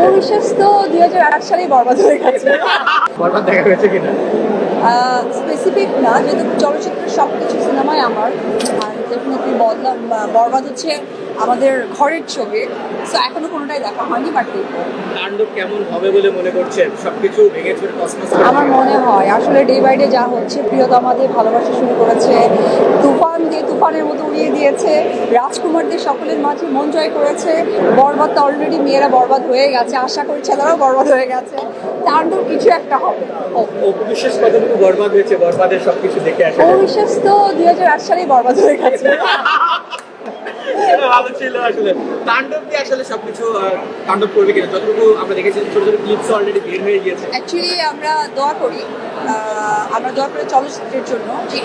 অবিশ্বাস তো 2008 সালেই বরবাদ হয়ে গেছে। বরবাদ দেখা হয়েছে কিনা? স্পেসিফিক না, যেহেতু চলচ্চিত্রের সবকিছু সিনেমাই আমার, আর ডেফিনেটলি বরবাদ হচ্ছে আমাদের ঘরের ছবি, সো এখনো কোনোটাই দেখা হয়নি, বাট দেখবো। তাণ্ডব কেমন হবে বলে মনে করছেন? সবকিছু ভেঙে চুরে তছনছ আমার মনে হয় আসলে ডে বাই ডে যা হচ্ছে, প্রিয়তমাদের ভালোবাসা শুরু করেছে, তুফান দিয়ে তুফানের মতো উড়িয়ে দিয়েছে, রাজকুমারদের সকলের মাঝে মন জয় করেছে। বরবাদ তো অলরেডি মেয়েরা বরবাদ হয়ে গেছে, আশা করি ছেলেরাও বরবাদ হয়ে গেছে, তাণ্ডব কিছু একটা হবে। অপবিশ্বাস কতটুকু বরবাদ হয়েছে বরবাদের সবকিছু দেখে আসে? অবিশ্বাস তো 2008 সালেই বরবাদ হয়ে গেছে। এটা ভালো ছিল আসলে। তাণ্ডব দিয়ে আসলে সবকিছু তাণ্ডব করবে কিনা, যতটুকু আমরা দেখেছি ছোট ছোট ক্লিপস অলরেডি বের হয়ে গিয়েছে। অ্যাকচুয়ালি আমরা দোয়া করি চলচ্চিত্রের জন্য যে